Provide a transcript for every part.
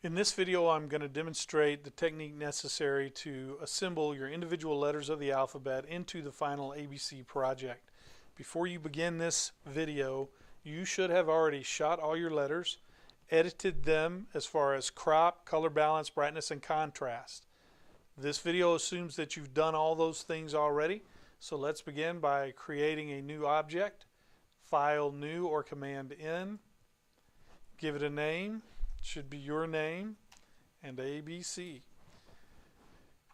In this video, I'm going to demonstrate the technique necessary to assemble your individual letters of the alphabet into the final ABC project. Before you begin this video, you should have already shot all your letters, edited them as far as crop, color balance, brightness, and contrast. This video assumes that you've done all those things already, so let's begin by creating a new object. File New or Command N. Give it a name. Should be your name and ABC.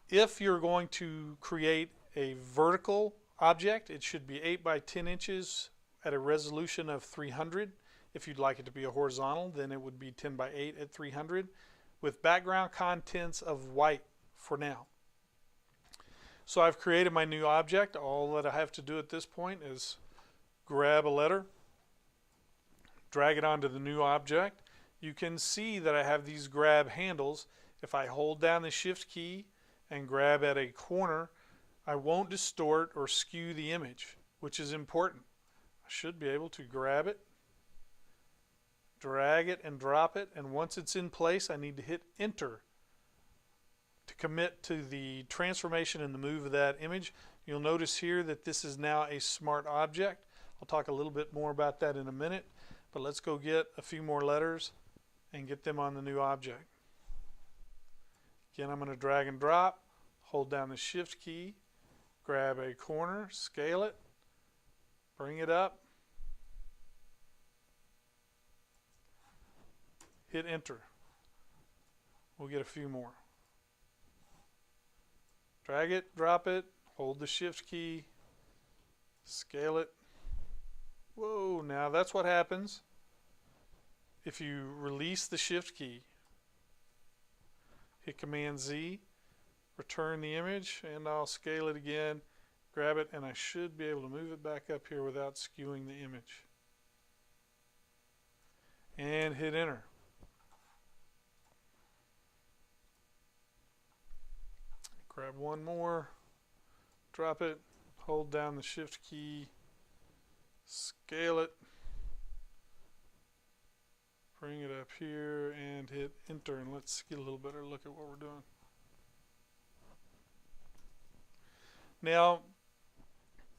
If you're going to create a vertical object, it should be 8 by 10 inches at a resolution of 300. If you'd like it to be a horizontal, then it would be 10 by 8 at 300 with background contents of white for now. So I've created my new object. All that I have to do at this point is grab a letter, drag it onto the new object. You can see that I have these grab handles. If I hold down the shift key and grab at a corner, I won't distort or skew the image, which is important. I should be able to grab it, drag it, and drop it, and once it's in place, I need to hit enter to commit to the transformation and the move of that image. You'll notice here that this is now a smart object. I'll talk a little bit more about that in a minute, but let's go get a few more letters and get them on the new object. Again, I'm going to drag and drop, hold down the shift key, grab a corner, scale it, bring it up, hit enter. We'll get a few more. Drag it, drop it, hold the shift key, scale it. Whoa, now that's what happens if you release the shift key. Hit Command Z, return the image, and I'll scale it again, grab it, and I should be able to move it back up here without skewing the image. And hit enter. Grab one more, drop it, hold down the shift key, scale it, bring it up here and hit enter, and let's get a little better look at what we're doing. Now,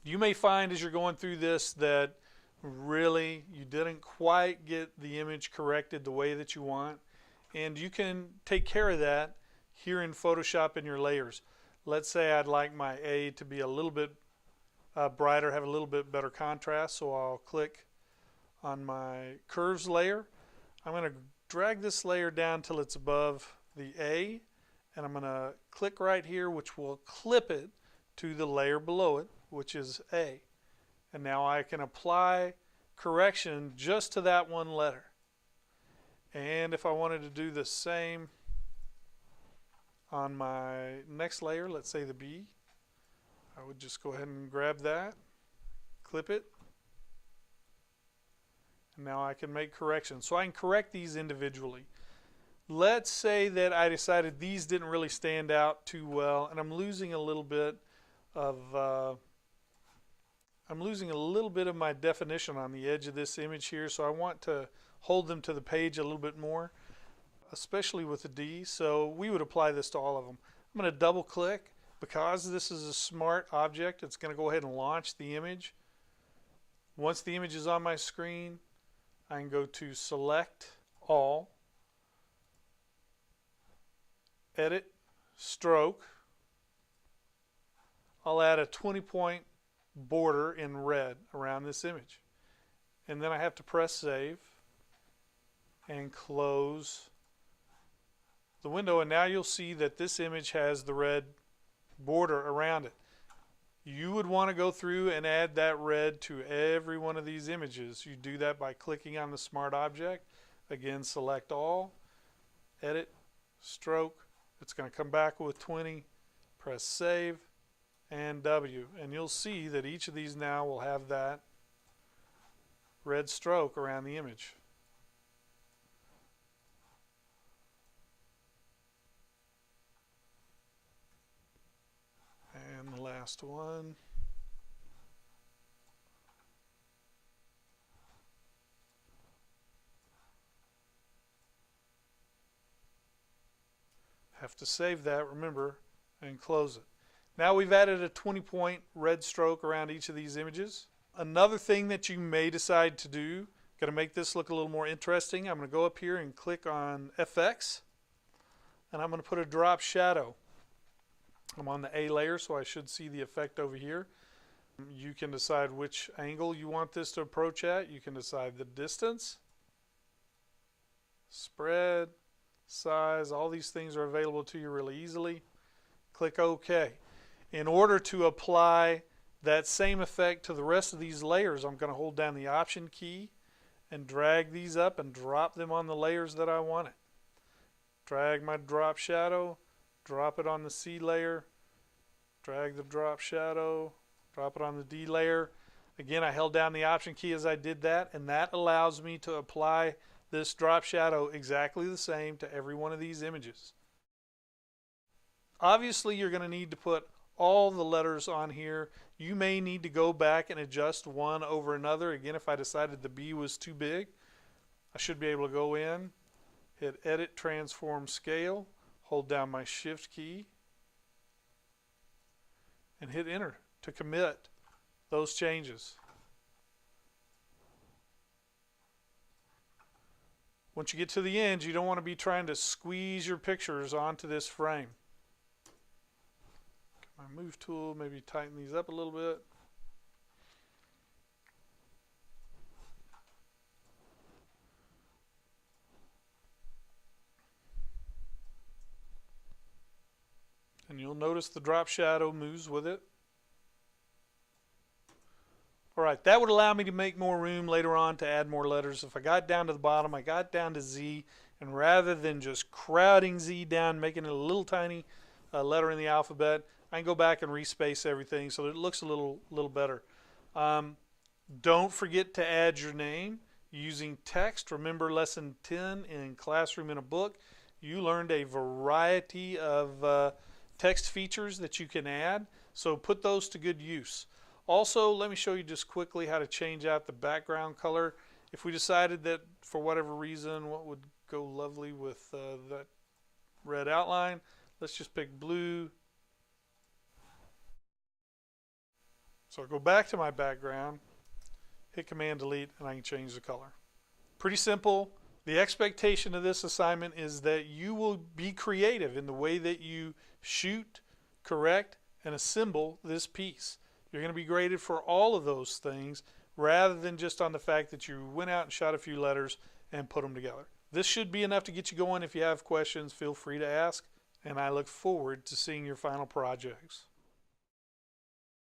you may find as you're going through this that really you didn't quite get the image corrected the way that you want, and you can take care of that here in Photoshop in your layers. Let's say I'd like my A to be a little bit brighter, have a little bit better contrast, so I'll click on my curves layer. I'm going to drag this layer down till it's above the A, and I'm going to click right here, which will clip it to the layer below it, which is A. And now I can apply correction just to that one letter. And if I wanted to do the same on my next layer, let's say the B, I would just go ahead and grab that, clip it, and now I can make corrections. So I can correct these individually. Let's say that I decided these didn't really stand out too well, and I'm losing a little bit of my definition on the edge of this image here, so I want to hold them to the page a little bit more, especially with the D. So we would apply this to all of them. I'm going to double click. Because this is a smart object, it's going to go ahead and launch the image. Once the image is on my screen, I can go to Select All, Edit, Stroke. I'll add a 20-point border in red around this image. And then I have to press Save and close the window, and now you'll see that this image has the red border around it. You would want to go through and add that red to every one of these images. You do that by clicking on the smart object. Again, select all, edit, stroke. It's going to come back with 20. Press save and W, and you'll see that each of these now will have that red stroke around the image. And the last one. Have to save that, remember, and close it. Now we've added a 20-point red stroke around each of these images. Another thing that you may decide to do, going to make this look a little more interesting, I'm going to go up here and click on FX, and I'm going to put a drop shadow. I'm on the A layer, so I should see the effect over here. You can decide which angle you want this to approach at. You can decide the distance, spread, size. All these things are available to you really easily. Click OK. In order to apply that same effect to the rest of these layers, I'm going to hold down the Option key and drag these up and drop them on the layers that I want it. Drag my drop shadow, drop it on the C layer, drag the drop shadow, drop it on the D layer. Again, I held down the Option key as I did that, and that allows me to apply this drop shadow exactly the same to every one of these images. Obviously, you're going to need to put all the letters on here. You may need to go back and adjust one over another. Again, if I decided the B was too big, I should be able to go in, hit Edit, Transform, Scale, hold down my Shift key, and hit Enter to commit those changes. Once you get to the end, you don't want to be trying to squeeze your pictures onto this frame. My move tool, maybe tighten these up a little bit. And you'll notice the drop shadow moves with it. Alright, that would allow me to make more room later on to add more letters. If I got down to the bottom, I got down to Z, and rather than just crowding Z down, making it a little tiny letter in the alphabet, I can go back and respace everything so it looks a little better. Don't forget to add your name using text. Remember lesson 10 in Classroom in a Book. You learned a variety of text features that you can add, so put those to good use. Also, let me show you just quickly how to change out the background color. If we decided that for whatever reason what would go lovely with that red outline, let's just pick blue. So I'll go back to my background, hit Command Delete, and I can change the color. Pretty simple. The expectation of this assignment is that you will be creative in the way that you shoot, correct, and assemble this piece. You're going to be graded for all of those things rather than just on the fact that you went out and shot a few letters and put them together. This should be enough to get you going. If you have questions, feel free to ask, and I look forward to seeing your final projects.